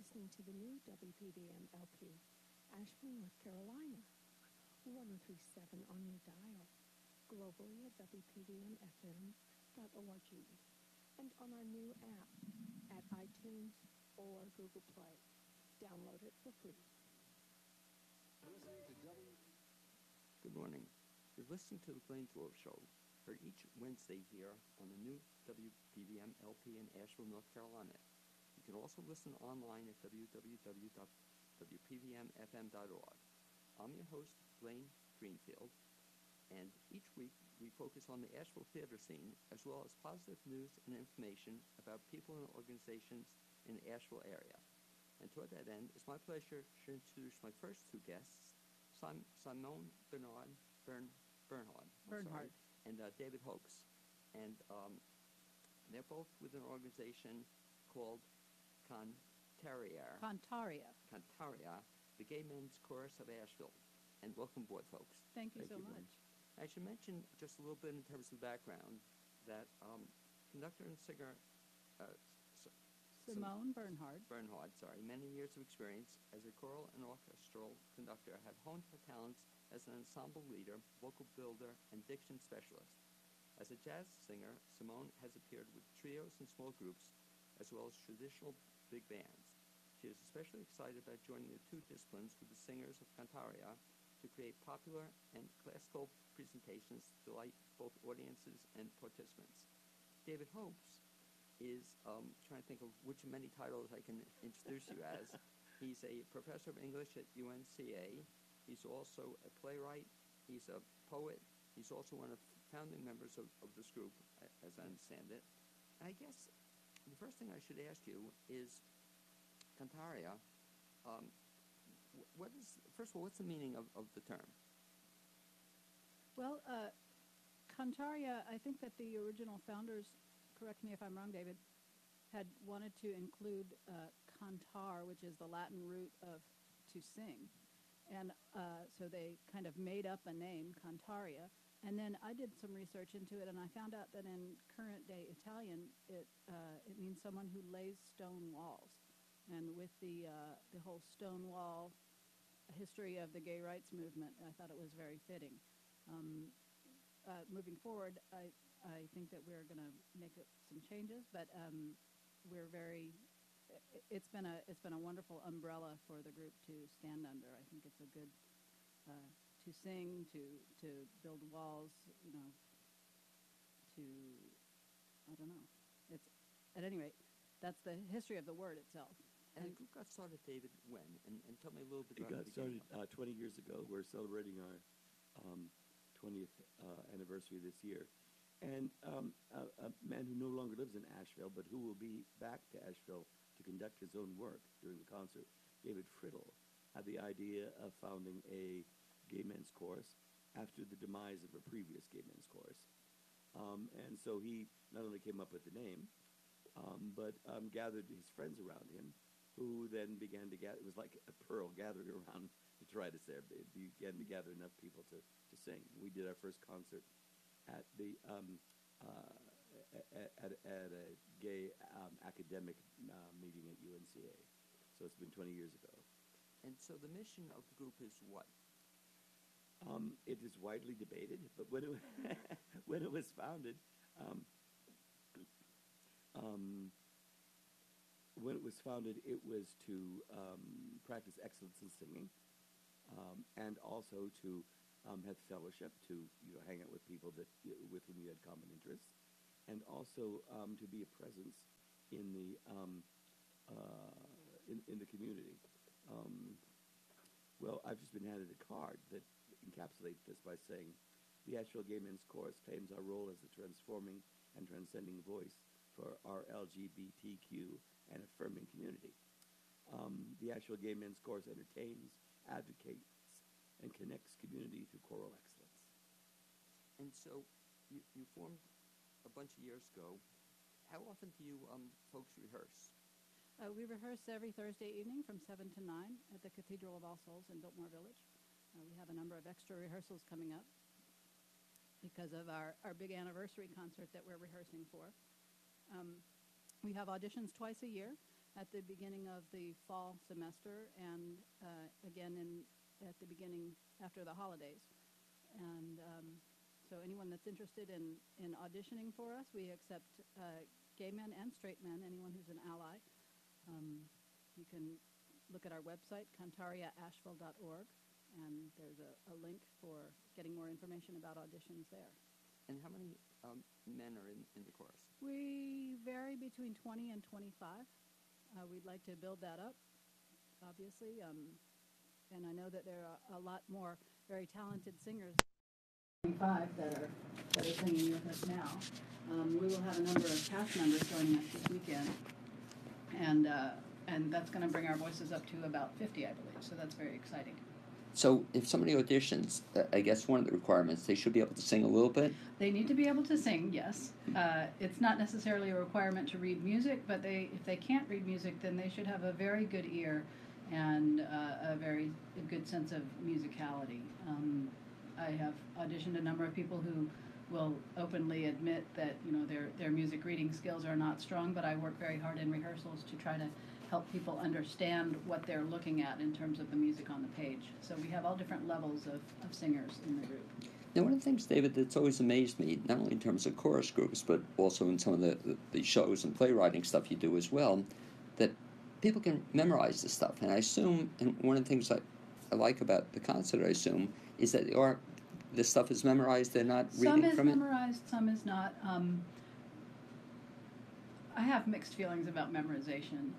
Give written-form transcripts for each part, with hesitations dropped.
listening to the new WPVM LP, Asheville, North Carolina, 1037 on your dial, globally at WPVMFM.org, and on our new app at iTunes or Google Play. Download it for free. Good morning. You're listening to the BLAINESWORLD Show, heard each Wednesday here on the new WPVM LP in Asheville, North Carolina. You can also listen online at www.wpvmfm.org. I'm your host, Blaine Greenfield, and each week we focus on the Asheville theater scene as well as positive news and information about people and organizations in the Asheville area. And toward that end, it's my pleasure to introduce my first two guests, Simone Bernhard, and David Hoax. And they're both with an organization called Cantaria, the Gay Men's Chorus of Asheville. And welcome aboard, folks. Thank you so much. I should mention just a little bit in terms of background that conductor and singer Simone Bernhard, many years of experience as a choral and orchestral conductor, have honed her talents as an ensemble leader, vocal builder, and diction specialist. As a jazz singer, Simone has appeared with trios and small groups, as well as traditional big bands. She is especially excited about joining the two disciplines with the singers of Cantaria to create popular and classical presentations to delight both audiences and participants. David Hoax is trying to think of which many titles I can introduce you as. He's a professor of English at UNCA. He's also a playwright. He's a poet. He's also one of the founding members of this group, as I understand it. And I guess the first thing I should ask you is, Cantaria, first of all, what's the meaning of the term? Well, Cantaria, I think that the original founders, correct me if I'm wrong, David, had wanted to include cantar, which is the Latin root of to sing. And so they kind of made up a name, Cantaria. And then I did some research into it, and I found out that in current-day Italian, it means someone who lays stone walls. And with the whole stone wall history of the gay rights movement, I thought it was very fitting. Moving forward, I think that we're going to make some changes, but it's been a wonderful umbrella for the group to stand under. I think it's a good to sing, to build walls, I don't know. It's at any rate, that's the history of the word itself. And the group got started, David, when? And tell me a little bit about it. It got started 20 years ago. We're celebrating our 20th anniversary this year. And a man who no longer lives in Asheville, but who will be back to Asheville to conduct his own work during the concert, David Friddle, had the idea of founding a gay men's chorus after the demise of a previous gay men's chorus. And so he not only came up with the name, but gathered his friends around him, who then began to gather. It was like a pearl gathering around to try to say, began to gather enough people to sing. We did our first concert at the at a gay academic meeting at UNCA. So it's been 20 years ago. And so the mission of the group is what? It is widely debated, but when it was founded, it was to practice excellence in singing, and also to have fellowship, to hang out with people with whom you had common interests, and also to be a presence in the community. Well, I've just been handed a card that encapsulates this by saying, the Asheville Gay Men's Chorus claims our role as a transforming and transcending voice for our LGBTQ and affirming community. The Asheville Gay Men's Chorus entertains, advocates, and connects community through choral excellence. And so you formed a bunch of years ago. How often do you folks rehearse? We rehearse every Thursday evening from 7 to 9 at the Cathedral of All Souls in Biltmore Village. We have a number of extra rehearsals coming up because of our big anniversary concert that we're rehearsing for. We have auditions twice a year, at the beginning of the fall semester and again at the beginning after the holidays. And so anyone that's interested in auditioning for us, we accept gay men and straight men, anyone who's an ally. You can look at our website, cantariaasheville.org, and there's a link for getting more information about auditions there. And how many men are in the chorus? We vary between 20 and 25. We'd like to build that up, obviously, and I know that there are a lot more very talented singers. 25 that are singing with us now. We will have a number of cast members joining us this weekend, and that's going to bring our voices up to about 50, I believe. So that's very exciting. So if somebody auditions, I guess one of the requirements, they should be able to sing a little bit? They need to be able to sing, yes. It's not necessarily a requirement to read music, but if they can't read music, then they should have a very good ear and a very good sense of musicality. I have auditioned a number of people who will openly admit that their music reading skills are not strong, but I work very hard in rehearsals to try to help people understand what they're looking at in terms of the music on the page. So we have all different levels of singers in the group. Now, one of the things, David, that's always amazed me, not only in terms of chorus groups, but also in some of the shows and playwriting stuff you do as well, that people can memorize the stuff. And I assume, and one of the things I like about the concert, I assume, is that this stuff is memorized, they're not reading from it? Some is memorized, some is not. I have mixed feelings about memorization.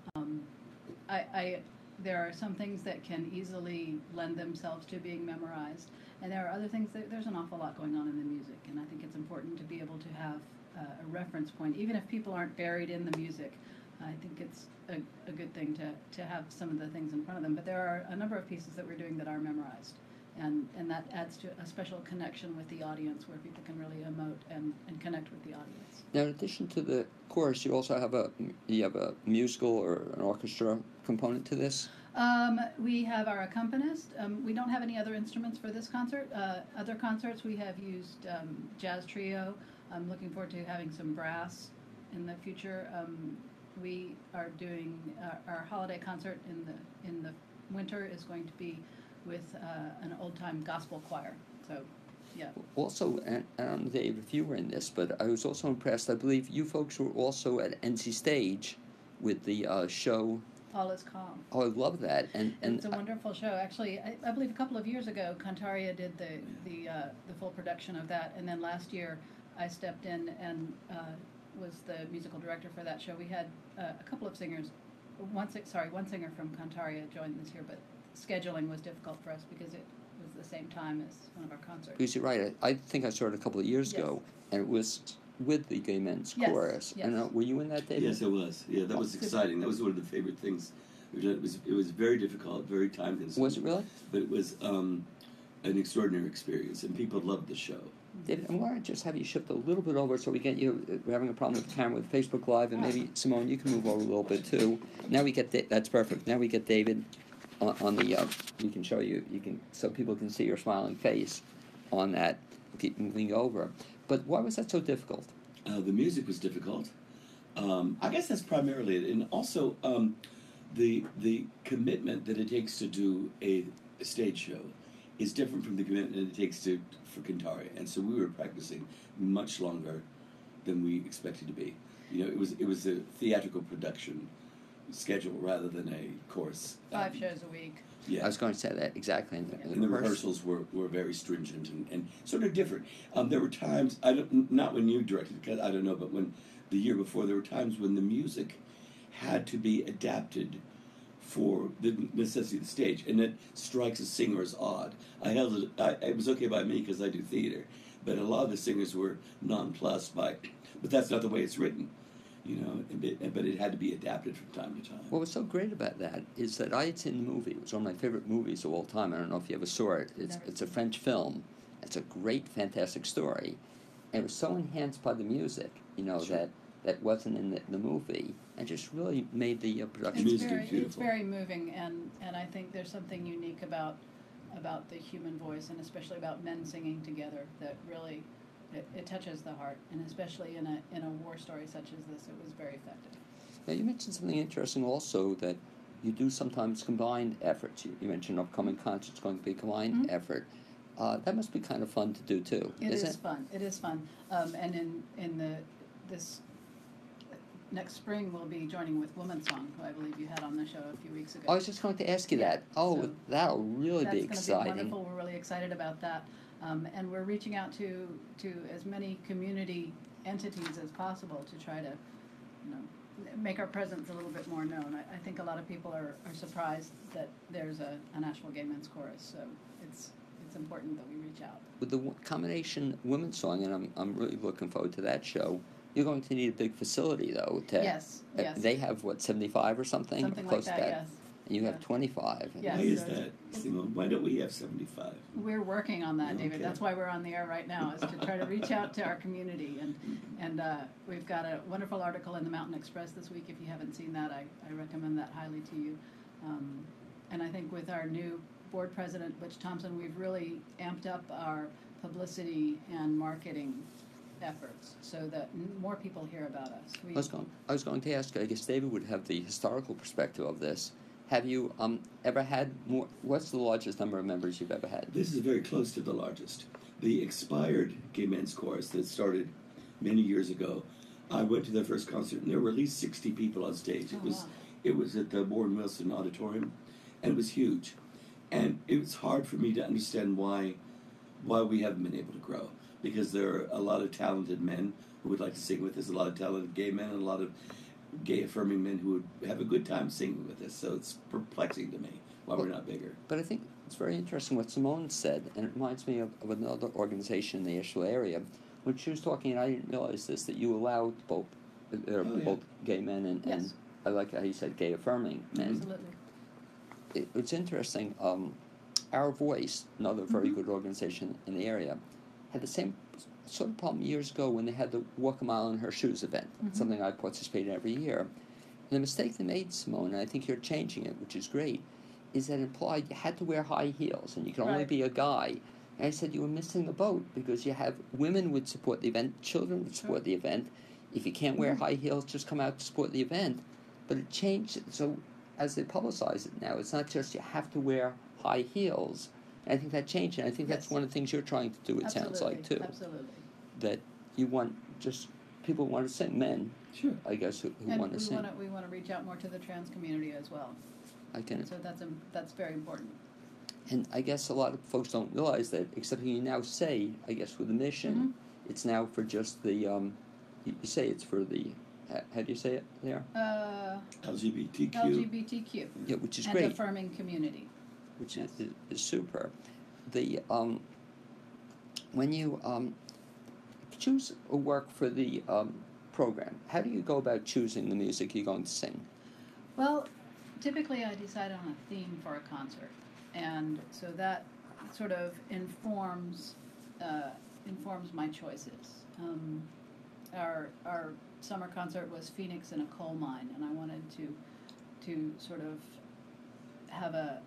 There are some things that can easily lend themselves to being memorized, and there are other things that there's an awful lot going on in the music, and I think it's important to be able to have a reference point, even if people aren't buried in the music. I think it's a good thing to have some of the things in front of them, but there are a number of pieces that we're doing that are memorized. And that adds to a special connection with the audience where people can really emote and connect with the audience. Now, in addition to the chorus, you also have a musical or an orchestra component to this? We have our accompanist. We don't have any other instruments for this concert. Other concerts we have used jazz trio. I'm looking forward to having some brass in the future. We are doing our holiday concert in the winter is going to be with an old-time gospel choir. So, yeah. Also, and I don't know, Dave, if you were in this, but I was also impressed. I believe you folks were also at NC Stage with the show. All is Calm. Oh, I love that. And it's a wonderful show. Actually, I believe a couple of years ago, Cantaria did the full production of that, and then last year I stepped in and was the musical director for that show. We had a couple of singers. One singer from Cantaria joined this year, but scheduling was difficult for us because it was the same time as one of our concerts. Because you're right. I think I saw it a couple of years ago, and it was with the Gay Men's Chorus. Yes. And were you in that, David? Yes, I was. Yeah, that was exciting. That was one of the favorite things we've done. It was very difficult, very time-consuming. Was it really? But it was an extraordinary experience, and people loved the show. David, I want to just have you shift a little bit over so we get you. We're having a problem with the camera with Facebook Live, and maybe, Simone, you can move over a little bit, too. Now we get that's perfect. Now we get David on the, we can show you, so people can see your smiling face on that. Keep moving over. But why was that so difficult? The music was difficult. I guess that's primarily it. And also the commitment that it takes to do a stage show is different from the commitment it takes for Cantaria. And so we were practicing much longer than we expected to be. It was a theatrical production schedule rather than a course. 5 shows a week. Yeah. I was going to say that exactly. And the rehearsals were very stringent and sort of different. There were times, not when you directed, because I don't know, but when the year before, there were times when the music had to be adapted for the necessity of the stage, and it strikes a singer as odd. It was okay by me because I do theater, but a lot of the singers were nonplussed by, but that's not the way it's written. But it had to be adapted from time to time. What was so great about that is that I had seen the movie. It was one of my favorite movies of all time. I don't know if you ever saw it. It's a French film. It's a great, fantastic story. And it was so enhanced by the music, sure. that wasn't in the movie, and just really made the production. It's very moving, and I think there's something unique about the human voice, and especially about men singing together, that really it touches the heart, and especially in a war story such as this, it was very effective. Now, you mentioned something interesting also, that you do sometimes combined efforts. You mentioned upcoming concerts going to be a combined effort. That must be kind of fun to do too. It isn't is fun. It is fun. And in this next spring, we'll be joining with Woman Song, who I believe you had on the show a few weeks ago. I was just going to ask you that. Oh, so that'll really be that's exciting. going to be wonderful. We're really excited about that. And we're reaching out to as many community entities as possible to try to, make our presence a little bit more known. I think a lot of people are surprised that there's a Nashville Gay Men's Chorus, so it's important that we reach out. With the combination Women's Song, and I'm really looking forward to that show, you're going to need a big facility, though. Yes. They have, 75 or something? Something Close like to that, yes. And you have 25. Yes. Why is that, Simone? Why don't we have 75? We're working on that, David. Okay. That's why we're on the air right now, is to try to reach out to our community. And we've got a wonderful article in the Mountain Express this week. If you haven't seen that, I recommend that highly to you. And I think with our new board president, Butch Thompson, we've really amped up our publicity and marketing efforts so that more people hear about us. I was going to ask, I guess David would have the historical perspective of this. Have you ever had more? What's the largest number of members you've ever had? This is very close to the largest. The expired Gay Men's Chorus that started many years ago, I went to their first concert, and there were at least 60 people on stage. It was at the Warren Wilson Auditorium, and it was huge. And it was hard for me to understand why we haven't been able to grow, because there are a lot of talented men who would like to sing with us, a lot of talented gay men, and a lot of gay affirming men who would have a good time singing with us. So it's perplexing to me why we're not bigger. But I think it's very interesting what Simone said, and it reminds me of another organization in the Asheville area. When she was talking, and I didn't realize this, that you allowed both gay men and I like how you said gay affirming men. Absolutely. It's interesting. Our Voice, another very good organization in the area, had the same sort of problem years ago when they had the Walk a Mile in Her Shoes event, something I participate in every year. And the mistake they made, Simone, and I think you're changing it, which is great, is that it implied you had to wear high heels and you could only be a guy. And I said you were missing the boat, because you have women would support the event, children would support the event. If you can't wear high heels, just come out to support the event. But it changed. So as they publicize it now, it's not just you have to wear high heels. And I think that changed, and I think that's one of the things you're trying to do, it sounds like, too. Absolutely. That you want just people who want to sing, men, Sure. I guess, who want to sing. We want to reach out more to the trans community as well. So that's very important. And I guess a lot of folks don't realize that, except you now say, I guess, with the mission, it's now for just the, you say it's for the, how do you say it there? LGBTQ. LGBTQ. Yeah, which is and great. And affirming community. Which is super. The, when you choose a work for the program, how do you go about choosing the music you're going to sing? Well, typically I decide on a theme for a concert, and so that sort of informs my choices. Our summer concert was Phoenix in a Coal Mine, and I wanted to sort of have a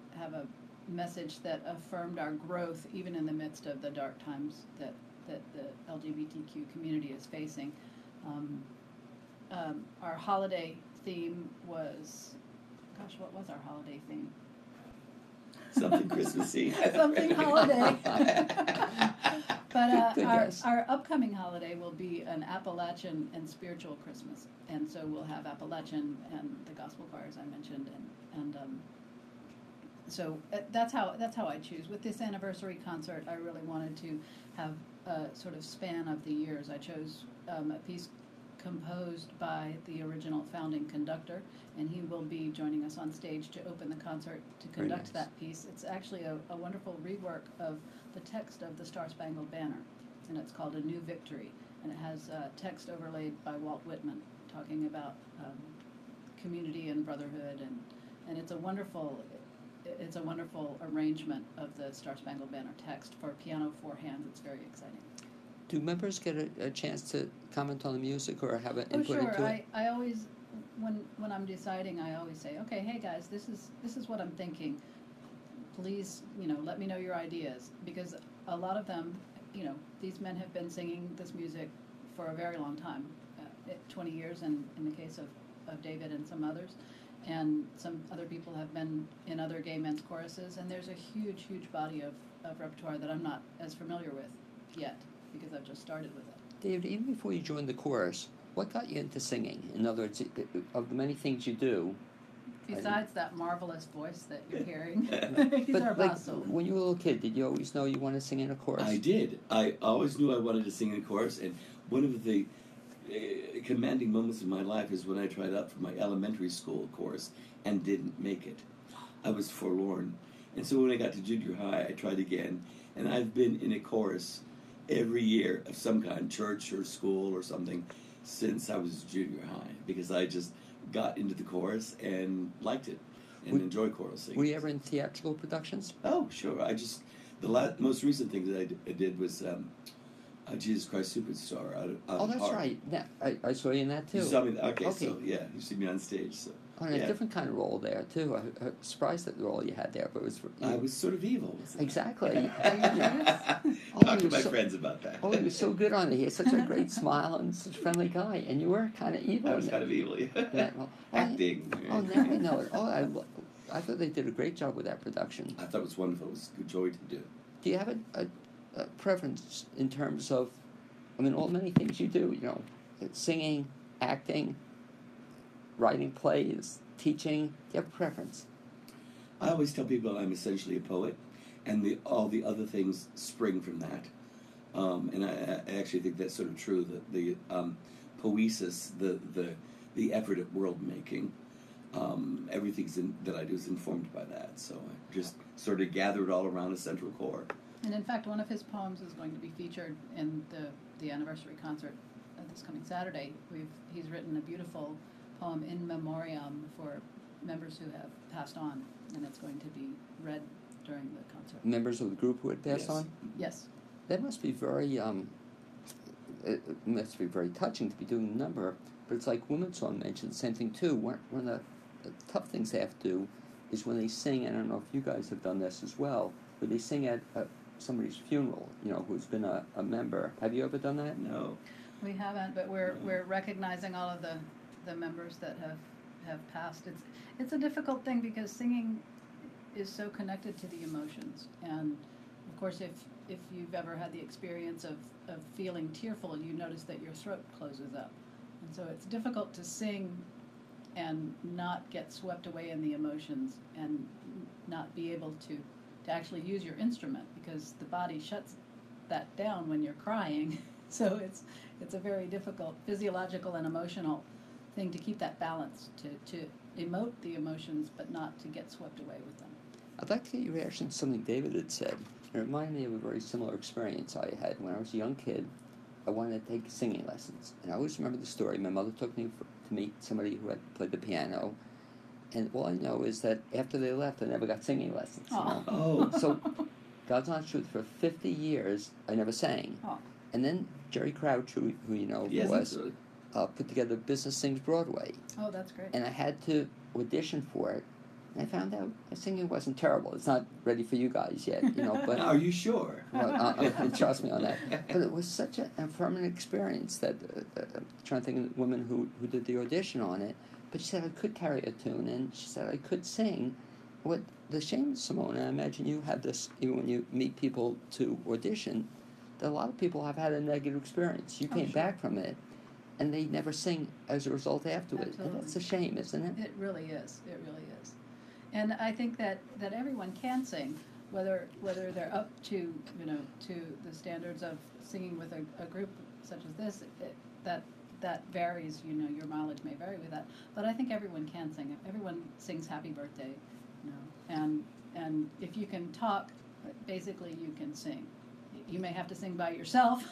message that affirmed our growth even in the midst of the dark times that the LGBTQ community is facing. Our holiday theme was, gosh, what was our holiday theme? Something Christmassy. Something holiday. But Yes. our upcoming holiday will be an Appalachian and spiritual Christmas, and so we'll have Appalachian and the gospel choirs I mentioned, and so that's how I choose. With this anniversary concert, I really wanted to have a sort of span of the years. I chose a piece composed by the original founding conductor, and he will be joining us on stage to open the concert to conduct that piece. It's actually a wonderful rework of the text of the Star Spangled Banner, and it's called A New Victory, and it has text overlaid by Walt Whitman talking about community and brotherhood, and it's a wonderful arrangement of the Star Spangled Banner text for piano, four hands. It's very exciting. Do members get a chance to comment on the music or have an input into it? I always, when I'm deciding, I always say, okay, hey guys, this is what I'm thinking. Please, let me know your ideas, because a lot of them, these men have been singing this music for a very long time, 20 years, and in the case of of David and some others. And some other people have been in other gay men's choruses, and there's a huge, huge body of repertoire that I'm not as familiar with yet, because I've just started with it. David, even before you joined the chorus, what got you into singing? In other words, of the many things you do, Besides that marvelous voice that you're hearing, he's but our like boss. So when you were a little kid, did you always know you wanted to sing in a chorus? I did. I always knew I wanted to sing in a chorus, and one of the commanding moments of my life is when I tried out for my elementary school chorus and didn't make it. I was forlorn. And so when I got to junior high, I tried again, and I've been in a chorus every year of some kind, church or school or something, since I was junior high, because I just got into the chorus and liked it and enjoyed choral singing. Were you ever in theatrical productions? Oh, sure. The most recent thing that I did was Jesus Christ Superstar. Oh, that's Heart. right. Yeah, I saw you in that too. You saw me. Okay, Okay. so yeah, you see me on stage. So On a different kind of role there too. I was surprised at the role you had there, but it was. I was sort of evil. Wasn't Exactly. Talk to my friends about that. Oh, he was so good on it. He had such a great smile and such a friendly guy, and you were kind of evil. I was kind of evil. Yeah. Yeah, well, Acting. Oh, now I know it. Oh, I thought they did a great job with that production. I thought it was wonderful. It was a good joy to do. Do you have a preference in terms of, I mean, all the many things you do, you know, singing, acting, writing plays, teaching, do you have a preference? I always tell people I'm essentially a poet, and all the other things spring from that. And I actually think that's sort of true. That the poesis, the effort at world making, everything that I do is informed by that. So I just sort of gather it all around a central core. And in fact, one of his poems is going to be featured in the anniversary concert this coming Saturday. He's written a beautiful poem in memoriam for members who have passed on, and it's going to be read during the concert. Members of the group who had passed Yes. on? Yes. That must be very, it must be very touching to be doing a number, but it's like Women's Song mentioned, the same thing too. One of the tough things they have to do is when they sing, and I don't know if you guys have done this as well, but they sing at somebody's funeral, you know, who's been a member. Have you ever done that? No. We haven't, but we're recognizing all of the members that have passed. It's a difficult thing because singing is so connected to the emotions, and of course if you've ever had the experience of feeling tearful, you notice that your throat closes up, and so it's difficult to sing and not get swept away in the emotions and not be able to actually use your instrument, because the body shuts that down when you're crying. So it's a very difficult physiological and emotional thing to keep that balance, to emote the emotions but not to get swept away with them. I'd like to get your reaction to something David had said. It reminded me of a very similar experience I had when I was a young kid. I wanted to take singing lessons, and I always remember the story. My mother took me to meet somebody who had played the piano, and all I know is that after they left, I never got singing lessons. You know? Oh. So, God's honest truth, for 50 years, I never sang. Oh. And then Jerry Crouch, who you know Yes, was, absolutely. put together Business Sings Broadway. Oh, that's great. And I had to audition for it. And I found out my singing wasn't terrible. It's not ready for you guys yet, you know. But Are you sure? well, trust me on that. But it was such an affirming experience that I'm trying to think of the woman who did the audition on it. But she said I could carry a tune, and she said I could sing. What the shame, Simone, and I imagine you have this even when you meet people to audition, that a lot of people have had a negative experience. You came sure. back from it, and they never sing as a result afterwards. Absolutely. And that's a shame, isn't it? It really is. It really is. And I think that everyone can sing, whether they're up to to the standards of singing with a group such as this. That varies. Your mileage may vary with that. But I think everyone can sing. Everyone sings Happy Birthday, and if you can talk, basically you can sing. You may have to sing by yourself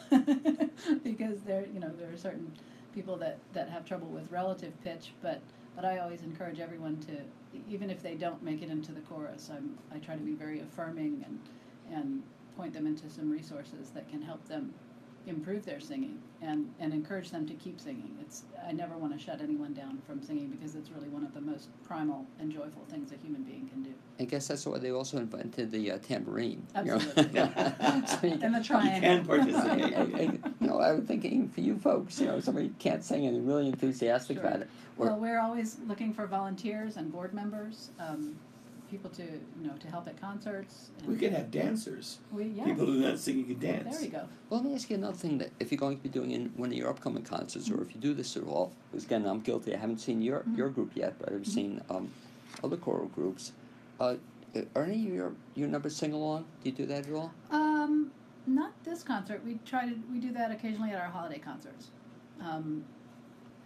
because there are certain people that have trouble with relative pitch, but I always encourage everyone to, even if they don't make it into the chorus, I try to be very affirming and point them into some resources that can help them improve their singing and encourage them to keep singing. I never want to shut anyone down from singing because it's really one of the most primal and joyful things a human being can do. I guess that's why they also invented the tambourine. Absolutely. You know? So you And the You triangle. can participate. I would think even for you folks, somebody can't sing and they're really enthusiastic Sure. about it. Or, Well, we're always looking for volunteers and board members, people to help at concerts. And We could have dancers. yes. People who are not singing can dance. There you go. well, let me ask you another thing that if you're going to be doing in one of your upcoming concerts, or if you do this at all, because again, I'm guilty. I haven't seen your group yet, but I've seen other choral groups. Are any of your numbers sing along? Do you do that at all? Not this concert. We do that occasionally at our holiday concerts,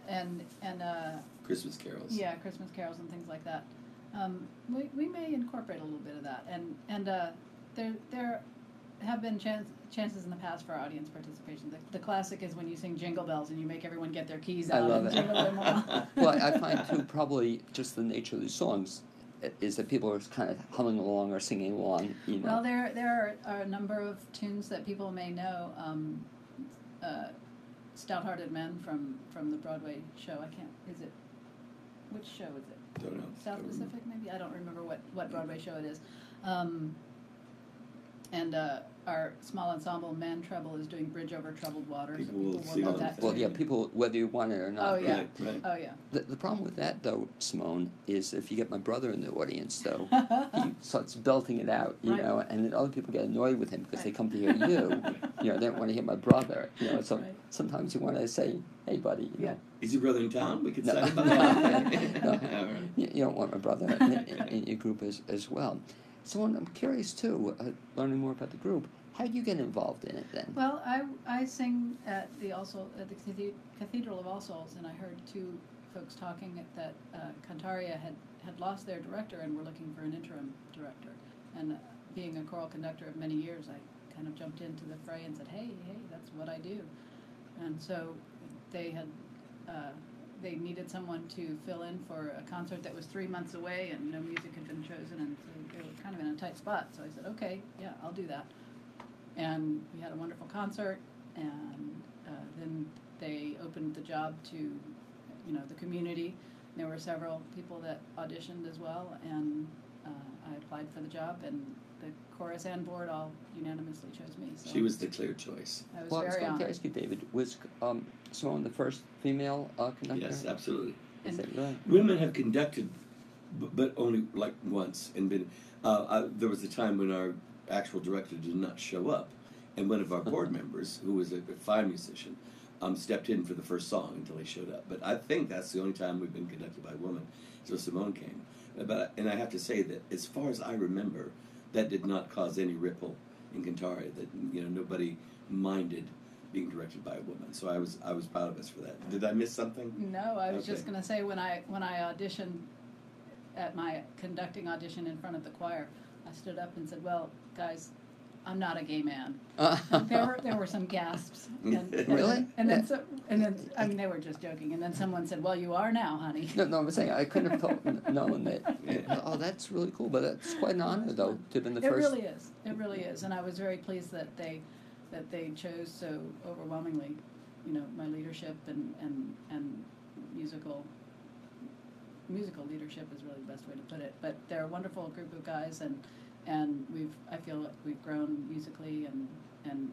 and Christmas carols. yeah, Christmas carols and things like that. We may incorporate a little bit of that, and there have been chances in the past for audience participation. The classic is when you sing Jingle Bells and you make everyone get their keys I out love and it. jingle them all. Well, I find too probably just the nature of these songs is that people are kind of humming along or singing along. Well, there are a number of tunes that people may know. Stout-Hearted Men from the Broadway show. Which show is it? Don't know. South Don't Pacific, maybe? I don't remember what Broadway show it is. And our small ensemble, Man Treble, is doing Bridge Over Troubled Water. People so will people sing know on that Well, tune. yeah, people, whether you want it or not. Oh, yeah. Right. Oh, yeah. The problem with that, though, Simone, is if you get my brother in the audience, though, he starts belting it out, Right. and then other people get annoyed with him because they Right. come to hear you. They don't want to hear my brother. So Right. sometimes you want to say, hey, buddy, Yeah. Is your brother in town? We could No. sign him up. No. All right. You don't want my brother in your group as well. So I'm curious, too, learning more about the group. How do you get involved in it, then? Well, I sing at the Cathedral of All Souls, and I heard two folks talking that Cantaria had lost their director and were looking for an interim director. And being a choral conductor of many years, I kind of jumped into the fray and said, hey, that's what I do. And so they needed someone to fill in for a concert that was 3 months away and no music had been chosen, and so they were kind of in a tight spot. So I said, okay, yeah, I'll do that. And we had a wonderful concert, and then they opened the job to, the community. There were several people that auditioned as well, and I applied for the job, and the chorus and board all unanimously chose me. So She was the clear choice. I was Well, I was very going to honored. ask you, David, was Simone the first female conductor? Yes, absolutely. Is that right? Women have conducted, but only like once, and been. There was a time when our actual director did not show up, and one of our board members, who was a fine musician, stepped in for the first song until he showed up. But I think that's the only time we've been conducted by a woman. So Simone came, and I have to say that as far as I remember, that did not cause any ripple in Cantaria. That nobody minded being directed by a woman. So I was proud of us for that. Did I miss something? No, I was Okay. just going to say when I auditioned at my conducting audition in front of the choir, I stood up and said, "Well, guys, I'm not a gay man." There were some gasps. Really? And then I mean they were just joking. And then someone said, "Well, you are now, honey." No, I'm saying I couldn't have known that. Oh, that's really cool. But that's quite an honor, though, to have been the It first. really is. It really is. And I was very pleased that they chose so overwhelmingly, my leadership and musical leadership is really the best way to put it. But they're a wonderful group of guys, and I feel like we've grown musically and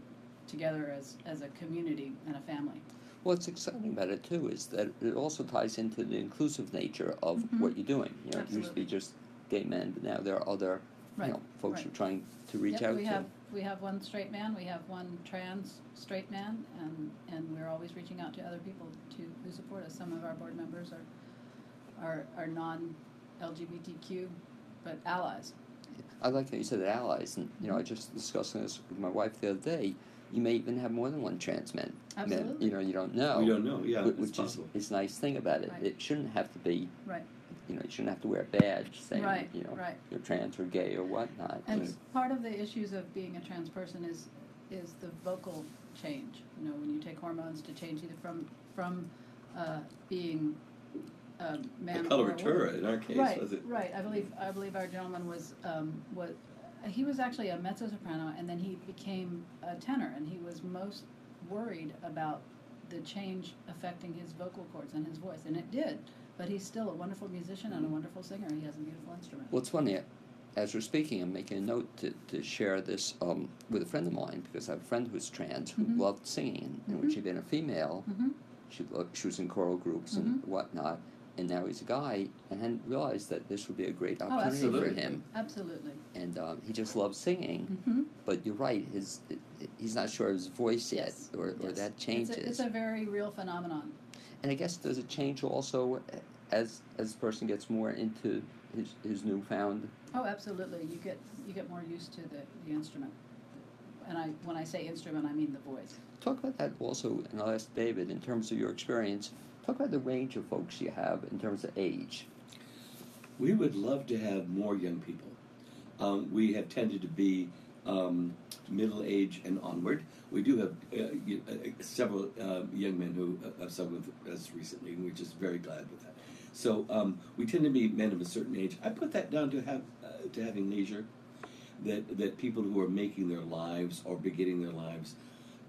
together as a community and a family. What's exciting about it, too, is that it also ties into the inclusive nature of what you're doing. It used to be just gay men, but now there are other folks right. who are trying to reach out to. We have one straight man, we have one trans straight man, and we're always reaching out to other people who support us. Some of our board members are non-LGBTQ, but allies. I like that you said allies, and I just discussed this with my wife the other day. You may even have more than one trans man. Absolutely. You don't know. We don't know. Yeah, Which it's possible. is a nice thing about it. Right. It shouldn't have to be. Right. You shouldn't have to wear a badge saying Right. you're trans or gay or whatnot. And part of the issues of being a trans person is the vocal change. When you take hormones to change either from being man The or a coloratura woman. in our case, Right, was it? right. I believe our gentleman was he was actually a mezzo soprano, and then he became a tenor, and he was worried about the change affecting his vocal cords and his voice, and it did. But he's still a wonderful musician and a wonderful singer. He has a beautiful instrument. Well, it's funny. As we're speaking, I'm making a note to share this with a friend of mine, because I have a friend who's trans who loved singing. And when she'd been a female, she was in choral groups and whatnot. And now he's a guy, and hadn't realized that this would be a great opportunity for him. Absolutely. And he just loves singing. But you're right, he's not sure of his voice yet, or that changes. It's a very real phenomenon. And I guess, does it change also as the person gets more into his newfound? Oh, absolutely. You get more used to the instrument. And when I say instrument, I mean the voice. Talk about that also, and I'll ask David, in terms of your experience. Talk about the range of folks you have in terms of age. We would love to have more young people. We have tended to be middle age and onward. We do have several young men who have sung with us recently, and we're just very glad with that. So we tend to be men of a certain age. I put that down to having leisure. That people who are making their lives or beginning their lives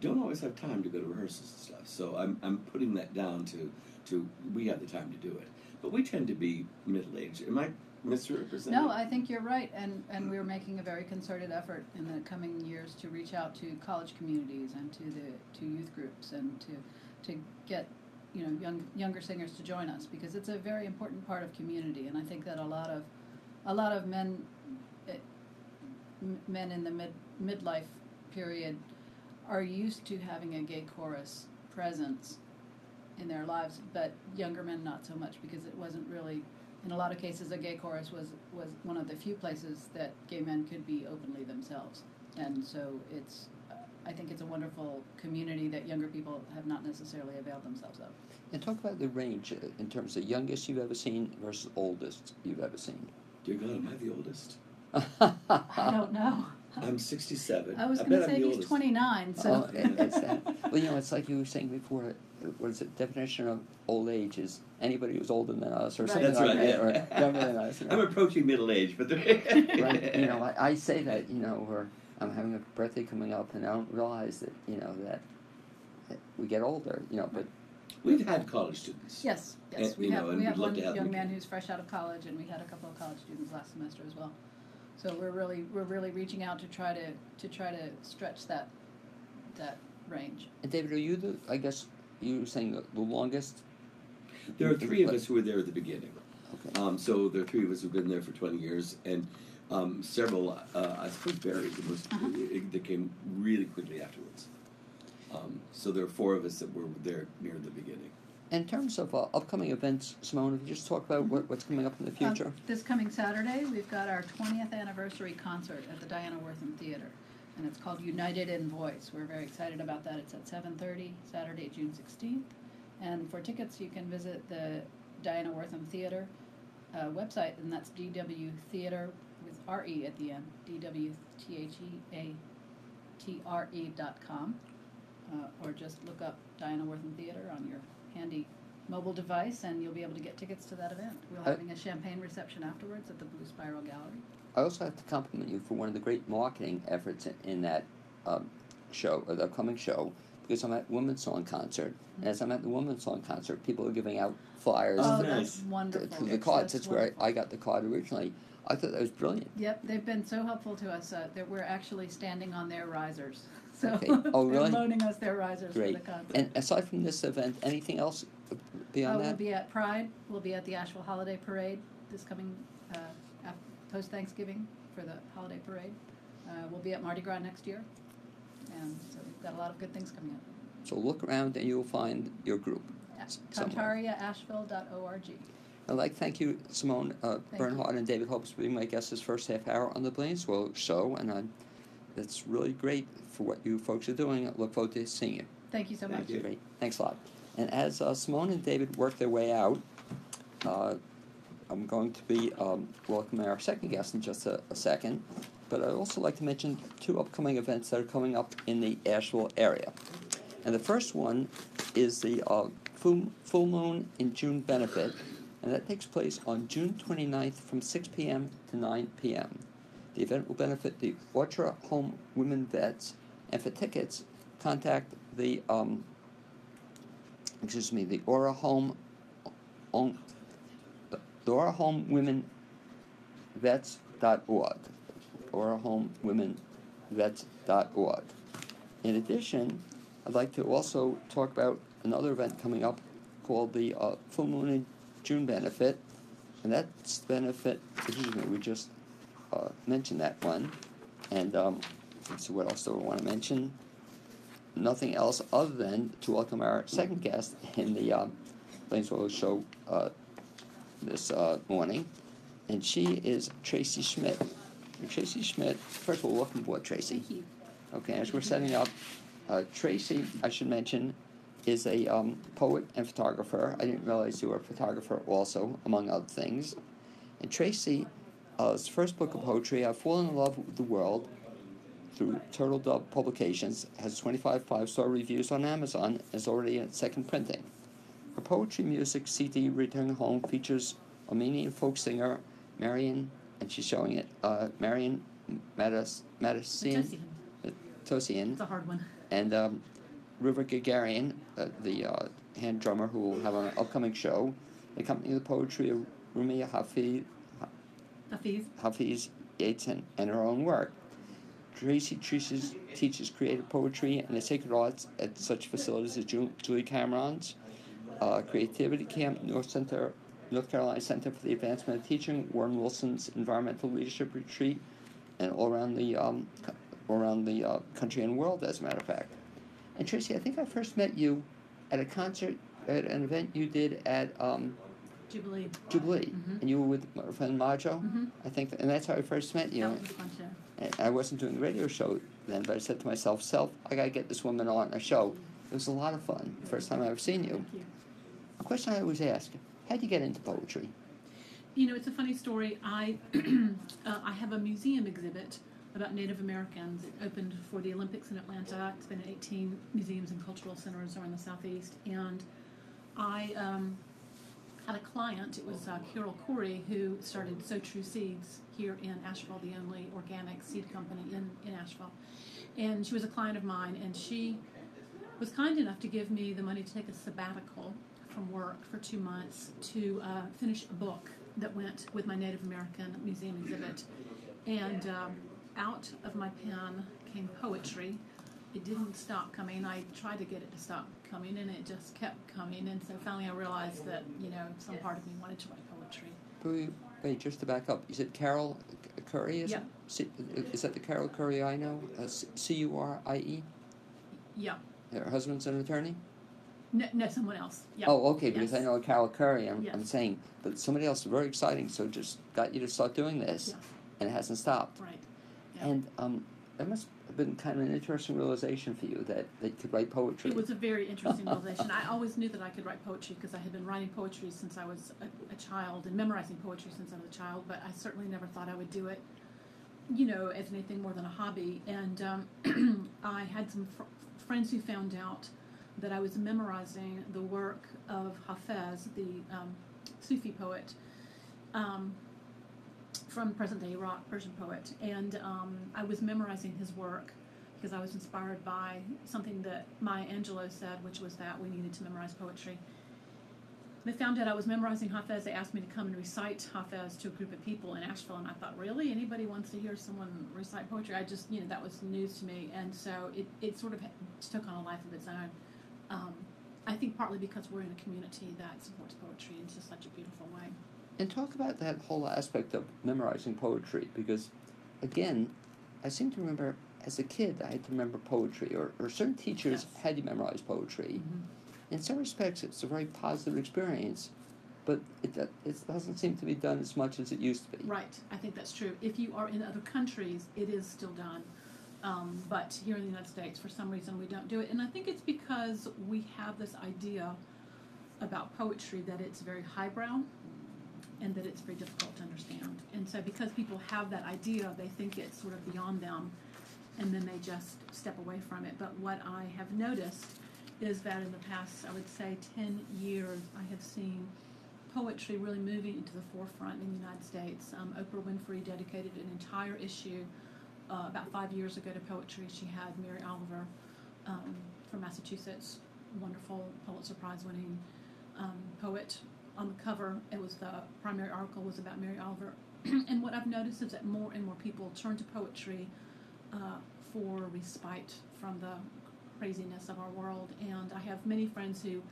don't always have time to go to rehearsals and stuff. So I'm putting that down to we have the time to do it. But we tend to be middle-aged. Am I misrepresenting? No, I think you're right, and we're making a very concerted effort in the coming years to reach out to college communities and to youth groups and to get younger singers to join us, because it's a very important part of community. And I think that a lot of men in the midlife period are used to having a gay chorus presence in their lives, but younger men not so much, because it wasn't really, in a lot of cases, a gay chorus was one of the few places that gay men could be openly themselves. And so I think it's a wonderful community that younger people have not necessarily availed themselves of. And talk about the range in terms of youngest you've ever seen versus oldest you've ever seen. Dear God, am I the oldest? I don't know. I'm 67. I was going to say he's 29. So. It's that. Well, it's like you were saying before. What is it? Definition of old age is anybody who's older than us, or something That's like right, that, yeah. or younger than us. I'm approaching middle age, but right. I say that, or I'm having a birthday coming up, and I don't realize that, that we get older, but. We've had college students. Yes. And, we have one young man again. who's fresh out of college, and we had a couple of college students last semester as well. So we're really reaching out to try to stretch that range. And David, are you you were saying the longest? There are three of us who were there at the beginning. Okay. So there are three of us who've been there for 20 years, and several, I suppose Barry, that came really quickly afterwards. So there are four of us that were there near the beginning. In terms of upcoming events, Simone, if you just talk about what's coming up in the future. This coming Saturday, we've got our 20th anniversary concert at the Diana Wortham Theater, and it's called United in Voice. We're very excited about that. It's at 7:30, Saturday, June 16th. And for tickets, you can visit the Diana Wortham Theater website, and that's DW Theater with R-E at the end, DWTheatre.com. Or just look up Diana Wortham Theater on your handy mobile device, and you'll be able to get tickets to that event. We're having a champagne reception afterwards at the Blue Spiral Gallery. I also have to compliment you for one of the great marketing efforts in that show, or the upcoming show, because I'm at Women's Song Concert, and as I'm at the Women's Song Concert, people are giving out flyers That's wonderful. to the cards. That's where I got the card originally. I thought that was brilliant. Yep, they've been so helpful to us that we're actually standing on their risers. So Okay. Oh, really? they're loaning us their risers Great. for the concert. And aside from this event, anything else beyond We'll that? be at Pride. We'll be at the Asheville Holiday Parade this coming post-Thanksgiving for the holiday parade. We'll be at Mardi Gras next year. And so we've got a lot of good things coming up. So look around and you'll find your group somewhere. CantariaAsheville.org. I'd like to thank you, Simone Bernhardt and David Hopes, for being my guests this first half hour on the BLAINESWORLD show, and it's really great for what you folks are doing. I look forward to seeing you. Thank you so much. Great. Thanks a lot. And as Simone and David work their way out, I'm going to be welcoming our second guest in just a second, but I'd also like to mention two upcoming events that are coming up in the Asheville area. And the first one is the Full Moon in June benefit, and that takes place on June 29th from 6 p.m. to 9 p.m. The event will benefit the Orchard Home Women Vets, and for tickets, contact the the Aura Home Women Vets.org. AuraHomeWomenVets.org. In addition, I'd like to also talk about another event coming up called the Full Moon in June benefit, and that's benefit. We just mentioned that one, and let's see what else do I want to mention. Nothing else other than to welcome our second guest in the BLAINESWORLD show this morning, and she is Tracy Schmidt. And Tracy Schmidt, first of all, welcome aboard, Tracy. Thank you. Okay, as we're setting up, Tracy, I should mention, is a poet and photographer. I didn't realize you were a photographer also, among other things. And Tracy's first book of poetry, I've Fallen in Love with the World, through Turtle Dove Publications, has 25 five-star reviews on Amazon, and is already in second printing. Her poetry music CD, Returning Home, features Armenian folk singer Marian, and she's showing it, Marian Matosian. It's a hard one. And River Gagarin, the hand drummer who will have an upcoming show. The accompanying the poetry of Rumia Hafiz Yates and her own work. Tracy teaches creative poetry and the sacred arts at such facilities as Julie Cameron's Creativity Camp, North Carolina Center for the Advancement of Teaching, Warren Wilson's Environmental Leadership Retreat, and all around the country and world, as a matter of fact. And Tracy, I think I first met you at a concert, at an event you did at Jubilee. Mm-hmm. And you were with my friend Majo, Mm-hmm. I think, and that's how I first met you. That was a fun show. And I wasn't doing a radio show then, but I said to myself, I gotta get this woman on a show. It was a lot of fun, the first time I ever seen you. Thank you. A question I always ask, how'd you get into poetry? You know, it's a funny story. I have a museum exhibit about Native Americans. It opened for the Olympics in Atlanta. It's been in 18 museums and cultural centers around the Southeast. And I had a client, it was Carol Corey, who started So True Seeds here in Asheville, the only organic seed company in Asheville. And she was a client of mine, and she was kind enough to give me the money to take a sabbatical from work for 2 months to finish a book that went with my Native American museum exhibit. And out of my pen came poetry. It didn't stop coming. I tried to get it to stop coming, and it just kept coming. And so finally I realized that, you know, some part of me wanted to write poetry. Wait, just to back up, you said Carol Curry, is Yeah. it? Is that the Carol Curry I know? C-U-R-I-E? Yeah. Her husband's an attorney? No, someone else. Yeah. Oh, okay, because Yes. I know Carol Curry, I'm Yes. saying, but somebody else very exciting, so just got you to start doing this, Yes. and it hasn't stopped. Right. Yeah. And that must have been kind of an interesting realization for you, that you could write poetry. It was a very interesting realization. I always knew that I could write poetry because I had been writing poetry since I was a child and memorizing poetry since I was a child, but I certainly never thought I would do it, you know, as anything more than a hobby. And I had some friends who found out that I was memorizing the work of Hafez, the Sufi poet, from present-day Iraq, Persian poet, and I was memorizing his work because I was inspired by something that Maya Angelou said, which was that we needed to memorize poetry. They found out I was memorizing Hafez. They asked me to come and recite Hafez to a group of people in Asheville, and I thought, really? Anybody wants to hear someone recite poetry? I just, you know, that was news to me, and so it sort of took on a life of its own. I think partly because we're in a community that supports poetry in just such a beautiful way. And talk about that whole aspect of memorizing poetry, because, again, I seem to remember as a kid I had to remember poetry, or certain teachers Yes. had you memorize poetry. Mm-hmm. In some respects, it's a very positive experience, but it doesn't seem to be done as much as it used to be. Right, I think that's true. If you are in other countries, it is still done. But here in the United States, for some reason, we don't do it. And I think it's because we have this idea about poetry that it's very highbrow and that it's very difficult to understand. And so because people have that idea, they think it's sort of beyond them, and then they just step away from it. But what I have noticed is that in the past, I would say 10 years, I have seen poetry really moving into the forefront in the United States. Oprah Winfrey dedicated an entire issue about 5 years ago to poetry. She had Mary Oliver from Massachusetts, wonderful Pulitzer Prize winning poet. On the cover, it was the primary article was about Mary Oliver. And what I've noticed is that more and more people turn to poetry for respite from the craziness of our world. And I have many friends who,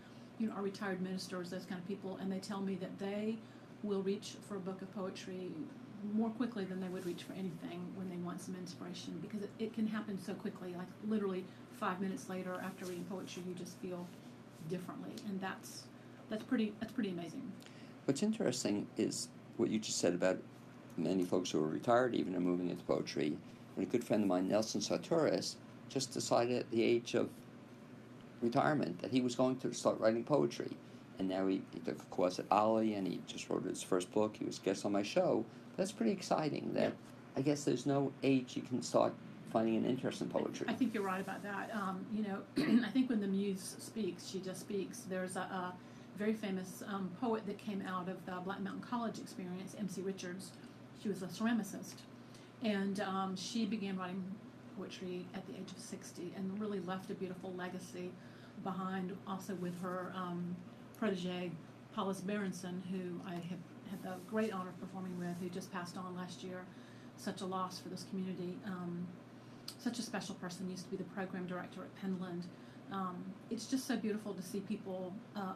are retired ministers, those kind of people, and they tell me that they will reach for a book of poetry more quickly than they would reach for anything when they want some inspiration, because it can happen so quickly. Like literally 5 minutes later, after reading poetry, you just feel differently, and that's pretty amazing. What's interesting is what you just said about many folks who are retired even are moving into poetry. And a good friend of mine, Nelson Sartoris, just decided at the age of retirement that he was going to start writing poetry. And now he took a course at Ollie, and he just wrote his first book. He was a guest on my show. That's pretty exciting. That I guess there's no age you can start finding an interest in poetry. I think you're right about that. I think when the muse speaks, she just speaks. There's a very famous poet that came out of the Black Mountain College experience, M.C. Richards. She was a ceramicist, and she began writing poetry at the age of 60 and really left a beautiful legacy behind, also with her protege, Paulus Berenson, who I have had the great honor of performing with, who just passed on last year. Such a loss for this community. Such a special person, used to be the program director at Penland. It's just so beautiful to see people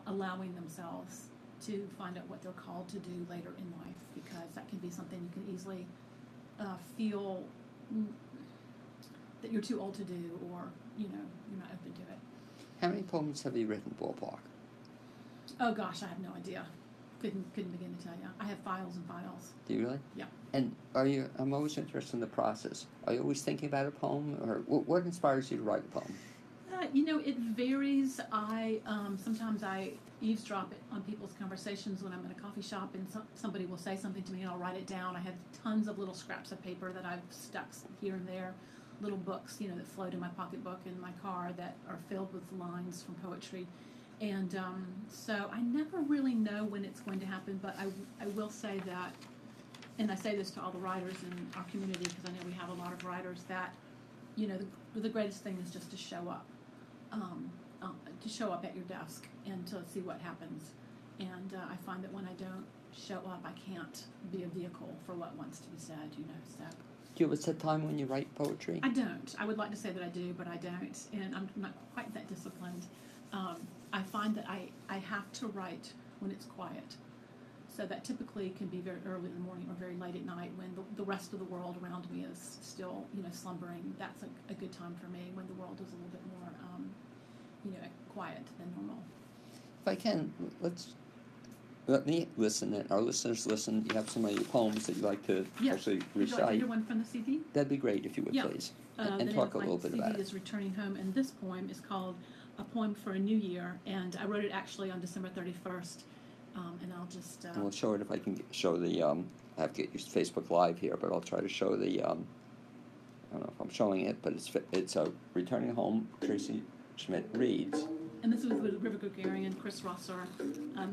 allowing themselves to find out what they're called to do later in life, because that can be something you can easily feel that you're too old to do, or you're not open to it. How many poems have you written, ballpark? Oh gosh, I have no idea. Couldn't begin to tell you. I have files and files. Do you really? Yeah. And I'm always interested in the process. Are you always thinking about a poem, or what inspires you to write a poem? It varies. Sometimes I eavesdrop on people's conversations when I'm in a coffee shop, and somebody will say something to me, and I'll write it down. I have tons of little scraps of paper that I've stuck here and there, little books, that float in my pocketbook in my car that are filled with lines from poetry. And so I never really know when it's going to happen, but I will say that, and I say this to all the writers in our community, because I know we have a lot of writers, that, the greatest thing is just to show up. At your desk and to see what happens. And I find that when I don't show up, I can't be a vehicle for what wants to be said, so. Do you have a set time when you write poetry? I don't. I would like to say that I do, but I don't. And I'm not quite that disciplined. I find that I have to write when it's quiet. So that typically can be very early in the morning or very late at night, when the rest of the world around me is still, slumbering. That's a good time for me, when the world is a little bit more, quiet than normal. If I can, let me listen, and our listeners listen. You have some of your poems that you'd like to actually recite. Would you like to hear one from the CD? That'd be great if you would, please. And talk a little bit about it. The name of my CD is Returning Home, and this poem is called A Poem for a New Year, and I wrote it actually on December 31st, and I'll just... and we'll show it if I can show the... I have to get used to Facebook Live here, but I'll try to show the... I don't know if I'm showing it, but it's a Returning Home, Tracy Schmidt reads. And this was with River Gregarian, Chris Rosser,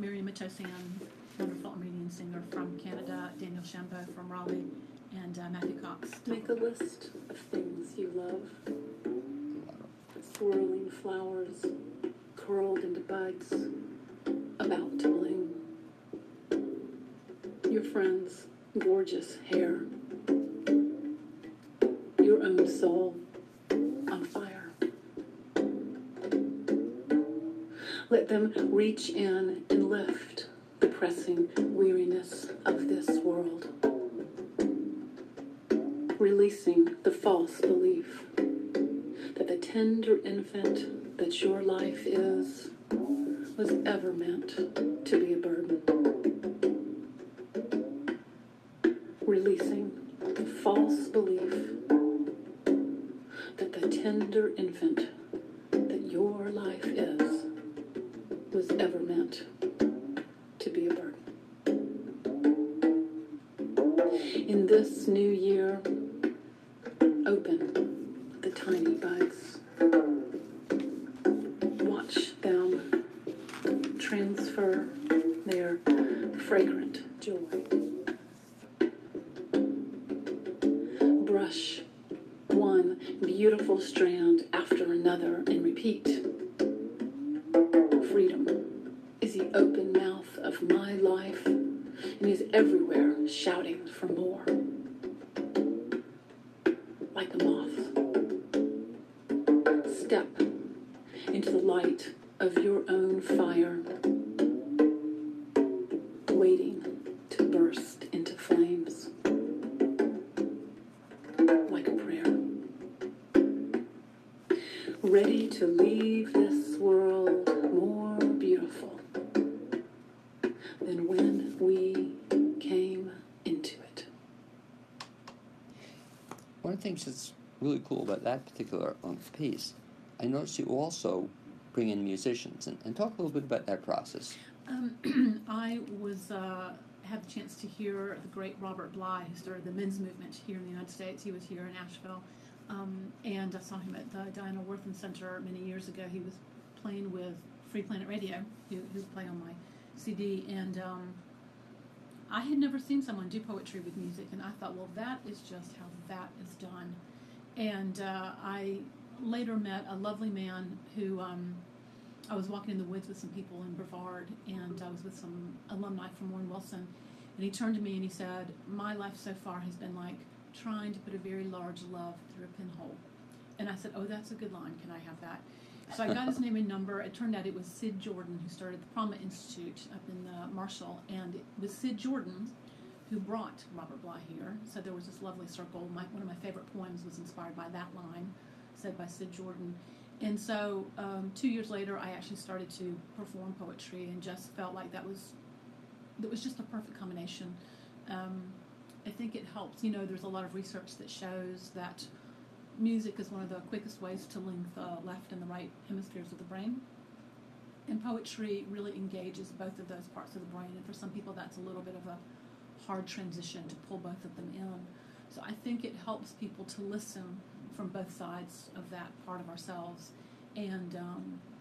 Miriam Matosian, wonderful Armenian singer from Canada, Daniel Shambo from Raleigh, and Matthew Cox. Make a list of things you love. Swirling flowers, curled into buds, about to bloom. Your friend's gorgeous hair. Your own soul on fire. Let them reach in and lift the pressing weariness of this world, releasing the false belief that the tender infant that your life is was ever meant to be a burden. Releasing the false belief that the tender infant that your life is was ever meant to be a burden. In this new year, open the tiny buds. Watch them transfer their fragrant joy. Brush one beautiful beautiful strand after another and repeat. Freedom is the open mouth of my life and is everywhere shouting for more. Like a moth, step into the light of your own fire, waiting to burst into flames. Like a prayer. Ready to leave this world more beautiful than when we came into it. One of the things that's really cool about that particular piece, I noticed you also bring in musicians, and talk a little bit about that process. I had the chance to hear the great Robert Bly, who started the men's movement here in the United States. He was here in Asheville, and I saw him at the Diana Worthen Center many years ago. He was playing with Free Planet Radio, who played on my CD, and I had never seen someone do poetry with music, and I thought, well, that is just how that is done. And I later met a lovely man who I was walking in the woods with some people in Brevard, and I was with some alumni from Warren Wilson, and he turned to me and he said, my life so far has been like trying to put a very large love through a pinhole. And I said, oh, that's a good line. Can I have that? So I got his name and number. It turned out it was Sid Jordan, who started the Promet Institute up in Marshall, and it was Sid Jordan who brought Robert Bly here. So there was this lovely circle. One of my favorite poems was inspired by that line, said by Sid Jordan. And so 2 years later, I actually started to perform poetry and just felt like that was just a perfect combination. I think it helps. You know, there's a lot of research that shows that music is one of the quickest ways to link the left and the right hemispheres of the brain. And poetry really engages both of those parts of the brain. And for some people, that's a little bit of a hard transition to pull both of them in. So I think it helps people to listen from both sides of that part of ourselves. And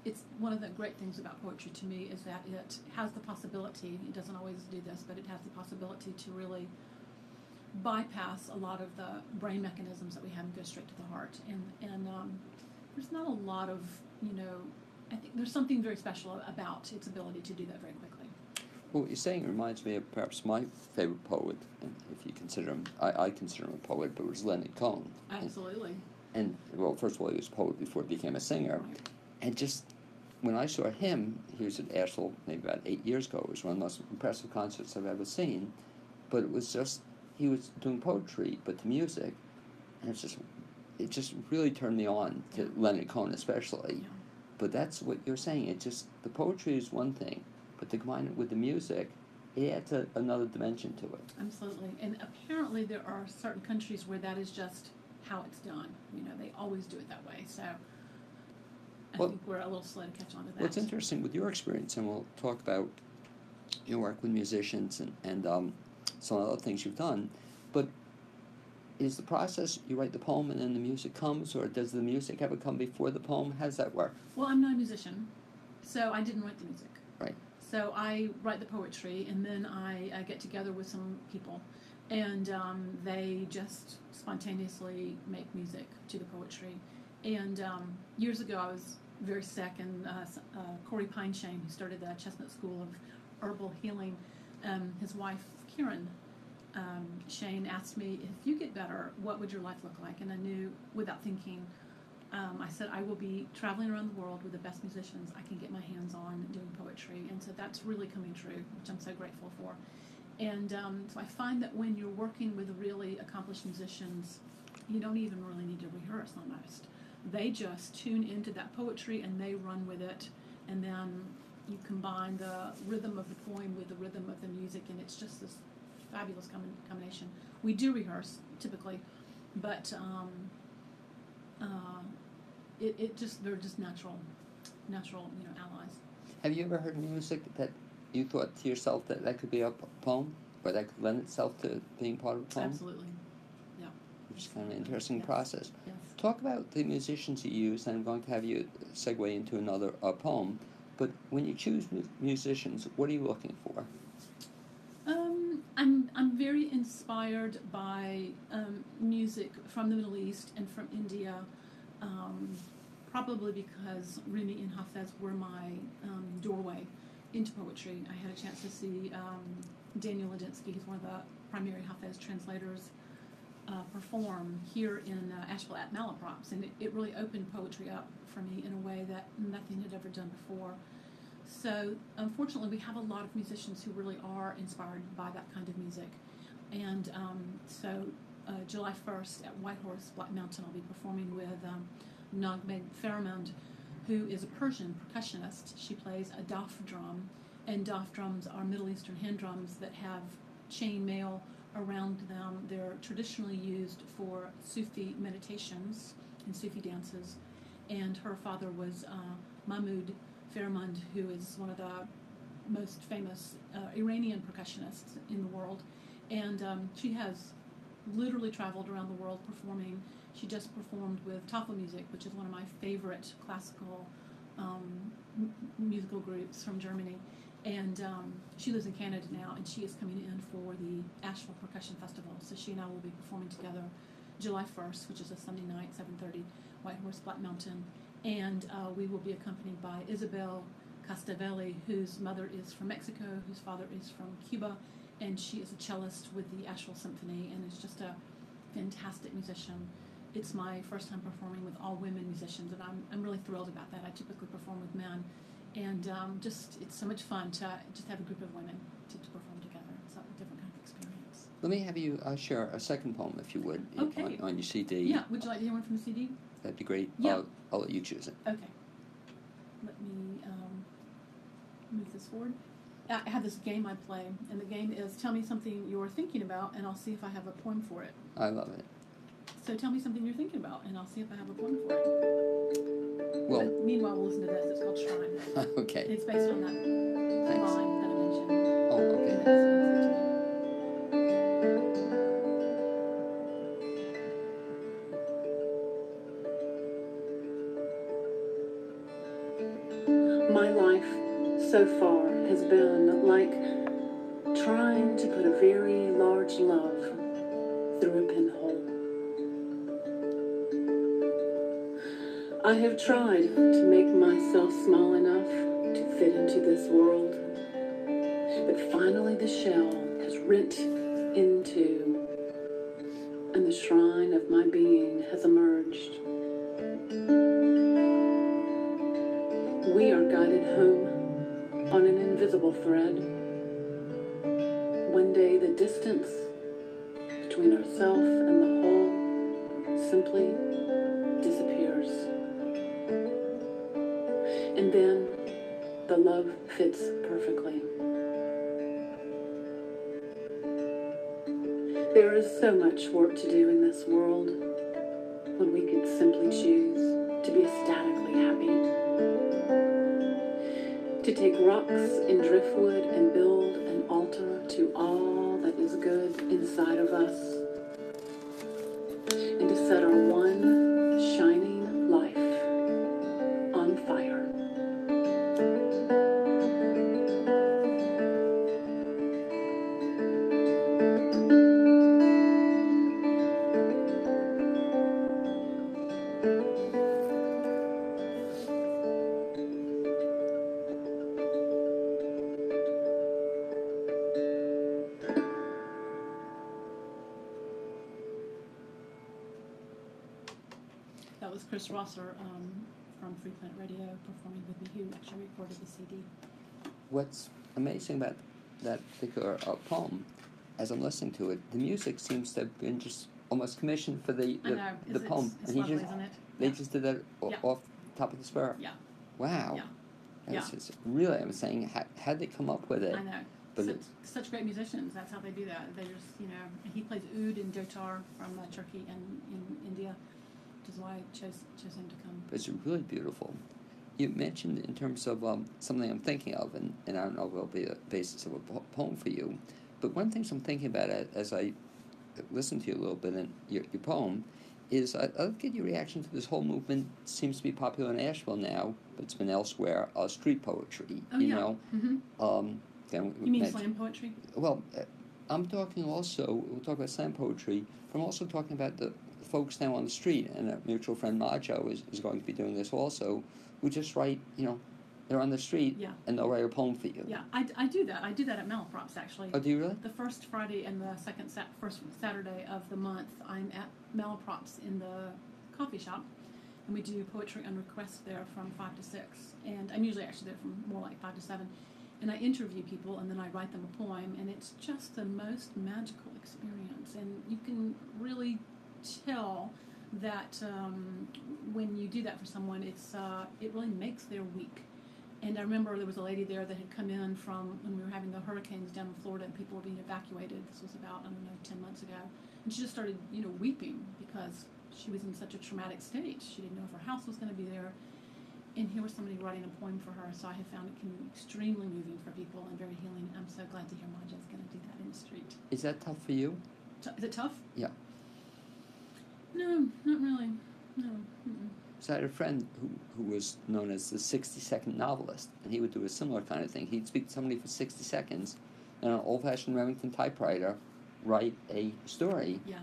it's one of the great things about poetry to me is that it has the possibility, it doesn't always do this, but it has the possibility to really bypass a lot of the brain mechanisms that we have and go straight to the heart. And there's not a lot of, I think there's something very special about its ability to do that very quickly. Well, what you're saying reminds me of perhaps my favorite poet, and if you consider him, I consider him a poet, but it was Leonard Cohen. Absolutely. And well, first of all, he was a poet before he became a singer. Right. And just when I saw him, he was at Asheville maybe about 8 years ago. It was one of the most impressive concerts I've ever seen. But it was just, he was doing poetry, but the music, and it just really turned me on to Leonard Cohen especially. Yeah. But that's what you're saying. The poetry is one thing, but to combine it with the music, it adds another dimension to it. Absolutely. And apparently there are certain countries where that is just how it's done. They always do it that way. So I think we're a little slow to catch on to that. Well, it's interesting with your experience, and we'll talk about your work with musicians and some other things you've done, but is the process you write the poem and then the music comes, or does the music ever come before the poem? How does that work? Well, I'm not a musician, so I didn't write the music. Right. So I write the poetry, and then I get together with some people, and they just spontaneously make music to the poetry. And years ago, I was very sick, and Corey Pineshane, who started the Chestnut School of Herbal Healing, his wife, Karen Shane, asked me, if you get better, what would your life look like? And I knew, without thinking, I said, I will be traveling around the world with the best musicians I can get my hands on doing poetry. And so that's really coming true, which I'm so grateful for. And so I find that when you're working with really accomplished musicians, you don't even really need to rehearse almost. They just tune into that poetry and they run with it. And then you combine the rhythm of the poem with the rhythm of the music, and it's just this fabulous combination. We do rehearse typically, but they're just natural allies. Have you ever heard music that you thought to yourself that could be a poem, or that could lend itself to being part of a poem? Absolutely, yeah. Which is kind of an interesting Yes. process. Yes. Talk about the musicians you use, and I'm going to have you segue into another poem. But when you choose musicians, what are you looking for? I'm very inspired by music from the Middle East and from India. probably because Rumi and Hafez were my doorway into poetry. I had a chance to see Daniel Ladinsky, who's one of the primary Hafez translators, perform here in Asheville at Malaprops, and it really opened poetry up for me in a way that nothing had ever done before. So unfortunately, we have a lot of musicians who really are inspired by that kind of music. And so July 1st at Whitehorse, Black Mountain, I'll be performing with Nagmed Faramand, who is a Persian percussionist. She plays a daf drum, and daf drums are Middle Eastern hand drums that have chain mail around them. They're traditionally used for Sufi meditations and Sufi dances. And her father was Mahmoud Faramand, who is one of the most famous Iranian percussionists in the world. And she has literally traveled around the world performing. She just performed with Tafel Music, which is one of my favorite classical musical groups from Germany. And she lives in Canada now, and she is coming in for the Asheville Percussion Festival. So she and I will be performing together July 1st, which is a Sunday night, 7:30, Whitehorse, Black Mountain. And we will be accompanied by Isabel Castavelli, whose mother is from Mexico, whose father is from Cuba, and she is a cellist with the Asheville Symphony, and is just a fantastic musician. It's my first time performing with all women musicians, and I'm really thrilled about that. I typically perform with men, and it's so much fun to just have a group of women to perform together. It's a different kind of experience. Let me have you share a second poem, if you would, Okay. on your CD. Yeah, would you like to hear one from the CD? That'd be great. Yeah. I'll let you choose it. Okay. Let me move this forward. I have this game I play, and the game is tell me something you're thinking about, and I'll see if I have a poem for it. I love it. So tell me something you're thinking about, and I'll see if I have a poem for it. Well, But meanwhile, we'll listen to this. It's called Shrine. okay. It's based on that Thanks. line that I mentioned. Oh, okay. My life so far has been like trying to put a very large love through a pinhole. I have tried to make myself small enough to fit into this world, but finally the shell has rent into, and the shrine of my being has emerged. We are guided home on an invisible thread. One day the distance between ourself and the whole simply disappears. And then the love fits perfectly. There is so much work to do in this world when we could simply choose to be ecstatically happy. To take rocks and driftwood and build an altar to all that is good inside of us, and to set our one shining life on fire. That was Chris Rosser from Free Planet Radio performing with me, who actually recorded the CD. What's amazing about that particular poem, as I'm listening to it, the music seems to have been just almost commissioned for the I know. poem. It's And lovely, just, isn't it? they Yeah. just did that Yeah. off the top of the spur. Yeah. Wow. Yeah. That's Yeah. just really, I'm saying, how'd they come up with it? I know. But Such great musicians. That's how they do that. They just, he plays oud and dotar from Turkey and in India, which is why I chose him to come. It's really beautiful. You mentioned in terms of something I'm thinking of, and I don't know if it'll be a basis of a poem for you, but one thing I'm thinking about as I listen to you a little bit in your poem is I'll get your reaction to this whole movement. Seems to be popular in Asheville now, but it's been elsewhere. Street poetry, Oh, you yeah. know. Mm-hmm. Again, You mean slam poetry? Well, I'm talking also. We'll talk about slam poetry, but I'm also talking about the folks now on the street, and a mutual friend, Majo, is going to be doing this also, who just write, they're on the street, Yeah. and they'll write a poem for you. Yeah, I do that. I do that at Malaprops, actually. Oh, do you really? The first Friday and the first Saturday of the month, I'm at Malaprops in the coffee shop, and we do poetry on request there from 5 to 6. And I'm usually actually there from more like 5 to 7. And I interview people, and then I write them a poem, and it's just the most magical experience. And you can really tell that when you do that for someone, it really makes their week. And I remember there was a lady there that had come in from when we were having the hurricanes down in Florida, and people were being evacuated. This was about, 10 months ago. And she just started, weeping because she was in such a traumatic state. She didn't know if her house was going to be there. And here was somebody writing a poem for her, so I have found it can be extremely moving for people and very healing. I'm so glad to hear Maja's going to do that in the street. Is that tough for you? Is it tough? Yeah. No, not really. No. Mm-mm. So I had a friend who was known as the 60-second novelist, and he would do a similar kind of thing. He'd speak to somebody for 60 seconds, and on an old-fashioned Remington typewriter, write a story. Yeah.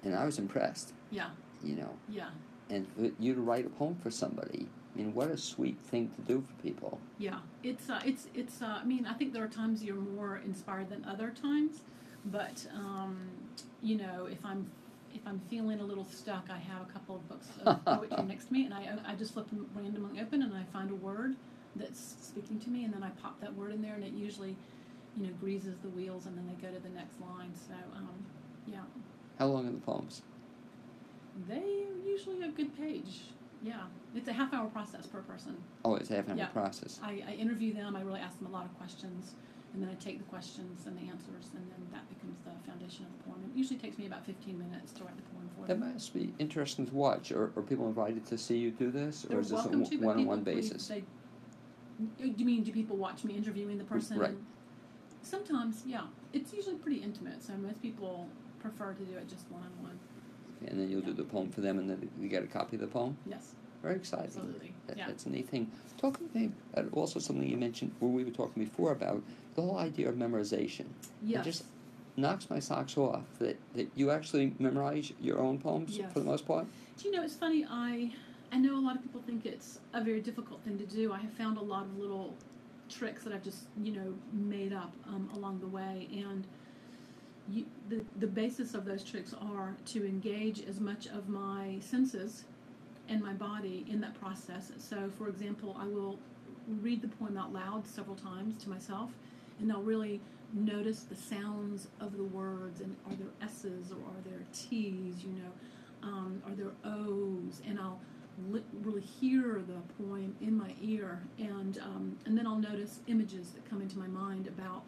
And I was impressed. Yeah. Yeah. And for you to write a poem for somebody, what a sweet thing to do for people. Yeah, it's. I think there are times you're more inspired than other times, but if I'm feeling a little stuck, I have a couple of books of poetry next to me, and I just flip them randomly open, and I find a word that's speaking to me, and then I pop that word in there, and it usually, greases the wheels, and then they go to the next line. So, yeah. How long are the poems? They are usually a good page. Yeah, it's a half-hour process per person. Oh, it's a half-hour process. I interview them. I really ask them a lot of questions, and then I take the questions and the answers, and then that becomes the foundation of the poem. It usually takes me about 15 minutes to write the poem for That them. must be interesting to watch. Are people invited to see you do this, They're or is this a welcome to, but one-on-one people, basis? do you mean, do people watch me interviewing the person? Right. Sometimes, yeah. It's usually pretty intimate, so most people prefer to do it just one-on-one. And then you'll do the poem for them, and then you get a copy of the poem? Yes. Very exciting. Absolutely. Yeah. That's a neat thing. Talk with me about also something you mentioned where we were talking before about the whole idea of memorization. Yes. It just knocks my socks off that you actually memorize your own poems Yes. for the most part. Do you know, it's funny, I know a lot of people think it's a very difficult thing to do. I have found a lot of little tricks that I've just, made up along the way. And the basis of those tricks are to engage as much of my senses and my body in that process. So, for example, I will read the poem out loud several times to myself, and I'll really notice the sounds of the words, and are there S's or are there T's, are there O's, and I'll really hear the poem in my ear, and then I'll notice images that come into my mind about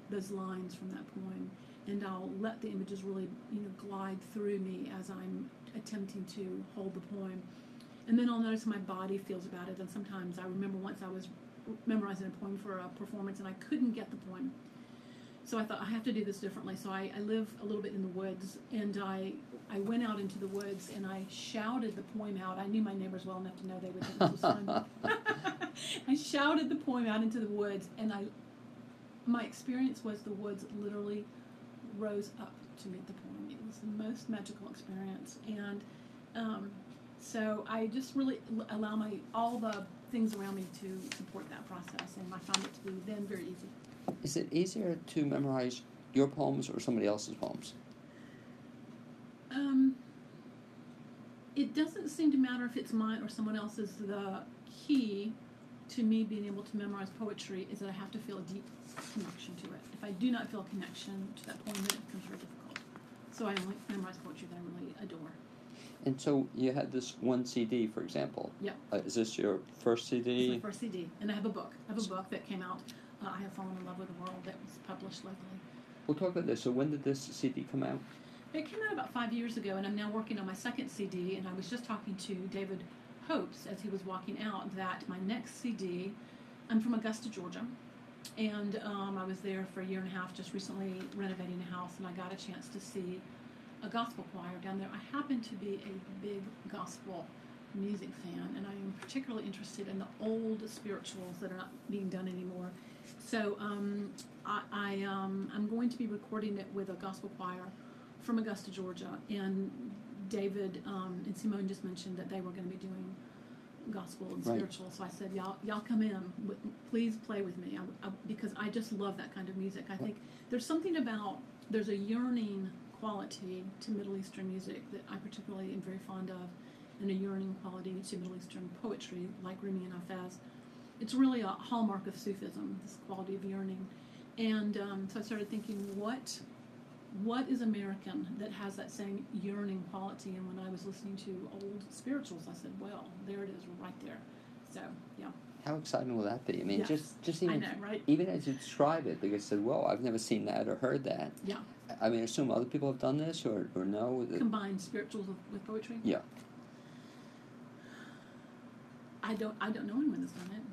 those lines from that poem, and I'll let the images really, glide through me as I'm attempting to hold the poem. And then I'll notice how my body feels about it. And sometimes I remember once I was memorizing a poem for a performance, and I couldn't get the poem. So I thought, I have to do this differently. So I live a little bit in the woods, and I went out into the woods, and I shouted the poem out. I knew my neighbors well enough to know they would think this was fun. I shouted the poem out into the woods, and my experience was the woods literally rose up to meet the poem. It was the most magical experience. And so I just really allow all the things around me to support that process, and I found it to be then very easy. Is it easier to memorize your poems or somebody else's poems? It doesn't seem to matter if it's mine or someone else's. The key to me being able to memorize poetry is that I have to feel a deep connection to it. If I do not feel a connection to that poem, then it becomes very difficult. So I only memorize poetry that I really adore. And so you had this one CD, for example. Yeah. Is this your first CD? It's my first CD, and I have a book. I have a book that came out. I Have Fallen in Love with the World, that was published locally. We'll talk about this. So when did this CD come out? It came out about 5 years ago, and I'm now working on my second CD, and I was just talking to David Hopes as he was walking out that my next CD, I'm from Augusta, Georgia, and I was there for a year and a half, just recently renovating a house, and I got a chance to see a gospel choir down there. I happen to be a big gospel music fan, and I am particularly interested in the old spirituals that are not being done anymore. So I'm going to be recording it with a gospel choir from Augusta, Georgia, and David and Simone just mentioned that they were going to be doing gospel and Right. spiritual. So I said, y'all come in, please play with me, because I just love that kind of music. I think there's something about, there's a yearning quality to Middle Eastern music that I particularly am very fond of, and a yearning quality to Middle Eastern poetry, like Rumi and Hafez. It's really a hallmark of Sufism, this quality of yearning. And so I started thinking, what is American that has that same yearning quality? And when I was listening to old spirituals, I said, well, there it is, right there. So, yeah. How exciting will that be? I mean, Yes. just even, I know, right? even as you describe it, because I said, whoa, I've never seen that or heard that. Yeah. I mean, I assume other people have done this or no? Combine spirituals with poetry? Yeah. I don't know anyone that's done it.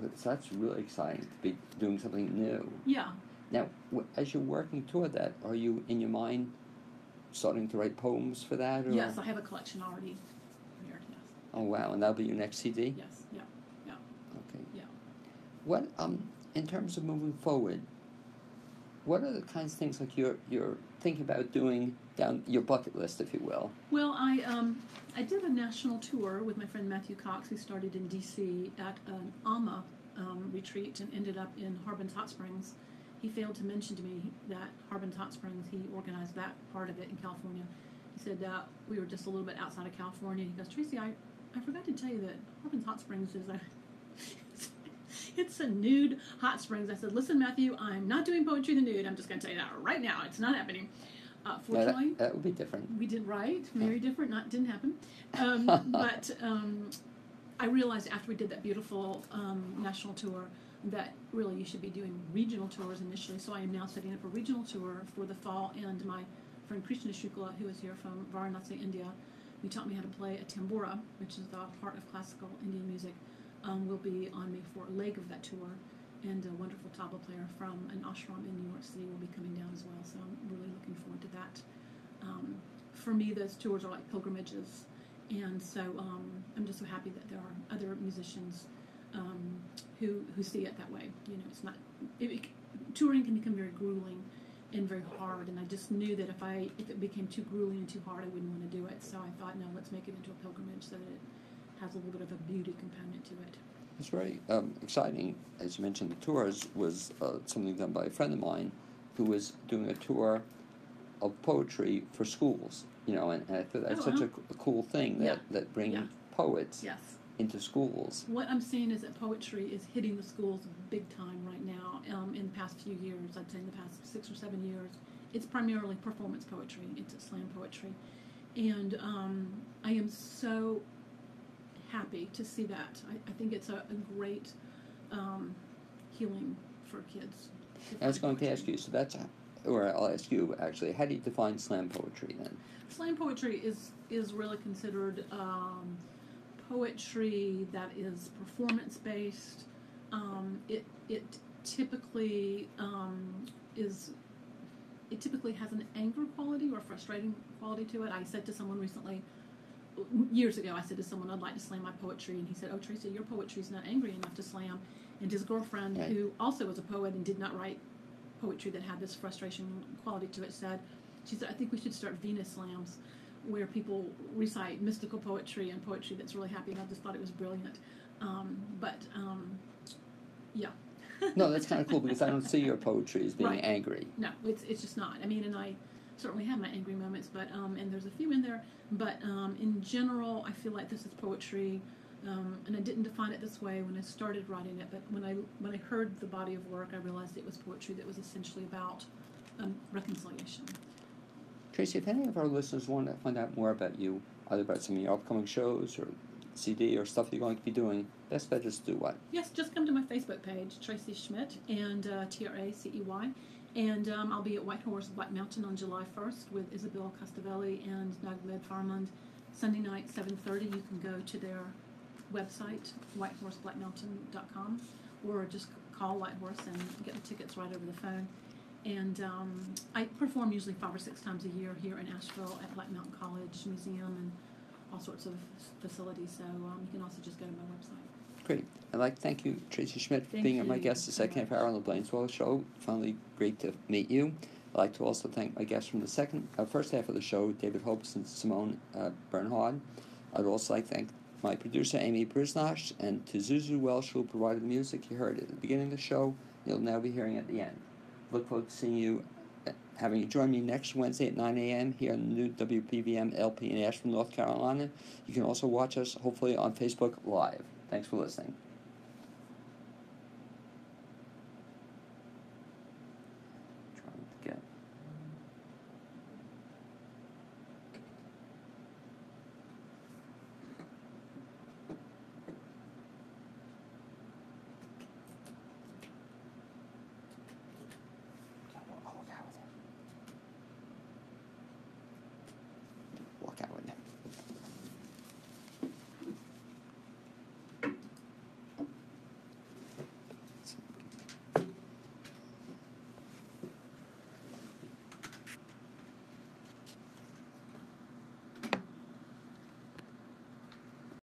But so that's really exciting to be doing something new. Yeah. Now, as you're working toward that, are you, in your mind, starting to write poems for that? Or? Yes, I have a collection already prepared, yes. Oh, wow. And that'll be your next CD? Yes, yeah, yeah, Okay. yeah. What, in terms of moving forward, what are the kinds of things like you're thinking about doing down your bucket list, if you will? Well, I did a national tour with my friend Matthew Cox, who started in D.C. at an AMA retreat and ended up in Harbin's Hot Springs. He failed to mention to me that Harbin's Hot Springs, he organized that part of it in California. He said we were just a little bit outside of California. He goes, Tracy, I forgot to tell you that Harbin's Hot Springs is it's a nude hot springs. I said, listen, Matthew, I'm not doing poetry in the nude. I'm just going to tell you that right now. It's not happening. Fortunately, that would be different. we did right. Very different. Didn't happen. But I realized after we did that beautiful national tour that really you should be doing regional tours initially. So I am now setting up a regional tour for the fall. And my friend Krishna Shukla, who is here from Varanasi, India, who taught me how to play a tambura, which is the heart of classical Indian music, will be on me for a leg of that tour. And a wonderful tabla player from an ashram in New York City will be coming down as well. So I'm really looking forward to that. For me, those tours are like pilgrimages. And so I'm just so happy that there are other musicians who see it that way. You know, it's not touring can become very grueling and very hard, and I just knew that if it became too grueling and too hard, I wouldn't want to do it. So I thought, no, let's make it into a pilgrimage so that it has a little bit of a beauty component to it. It's very exciting. As you mentioned, the tours was something done by a friend of mine who was doing a tour of poetry for schools. You know, and I thought that's such a cool thing that bringing poets Yes. into schools. What I'm seeing is that poetry is hitting the schools big time right now. In the past few years, I'd say in the past 6 or 7 years, it's primarily performance poetry. It's slam poetry. And I am so happy to see that. I think it's a great healing for kids. I was going to ask you, so that's, or I'll ask you actually, how do you define slam poetry then? Slam poetry is really considered poetry that is performance based. It typically has an anger quality or frustrating quality to it. I said to someone recently, years ago, I said to someone, I'd like to slam my poetry, and he said, oh, Tracy, your poetry is not angry enough to slam. And his girlfriend, Right. who also was a poet and did not write poetry that had this frustration quality to it, she said, I think we should start Venus slams, where people recite mystical poetry and poetry that's really happy, and I just thought it was brilliant. Yeah. No, that's kind of cool because I don't see your poetry as being Right. angry. No, it's just not. I mean, and I certainly have my angry moments, but and there's a few in there. But in general, I feel like this is poetry, and I didn't define it this way when I started writing it. But when I heard the body of work, I realized it was poetry that was essentially about reconciliation. Tracy, if any of our listeners want to find out more about you, either about some of your upcoming shows or CD or stuff you're going to be doing, best bet is to do what? Yes, just come to my Facebook page, Tracy Schmidt, and Tracey. And I'll be at White Horse Black Mountain on July 1st with Isabel Castavelli and Nagmed Farmland. Sunday night, 7:30. You can go to their website, whitehorseblackmountain.com, or just call White Horse and get the tickets right over the phone. And I perform usually 5 or 6 times a year here in Asheville at Black Mountain College Museum and all sorts of facilities. So you can also just go to my website. Great. I'd like to thank you, Tracy Schmidt, for Thank being my you guest the so second half hour on the BLAINESWORLD show. Finally, great to meet you. I'd like to also thank my guests from the first half of the show, David Hopes and Simone Bernhard. I'd also like to thank my producer, Amy Brisnash, and to Zuzu Welsh, who provided the music you heard at the beginning of the show. You'll now be hearing at the end. Look forward to seeing you, having you join me next Wednesday at 9 a.m. here on the new WPVM LP in Asheville, North Carolina. You can also watch us, hopefully, on Facebook Live. Thanks for listening.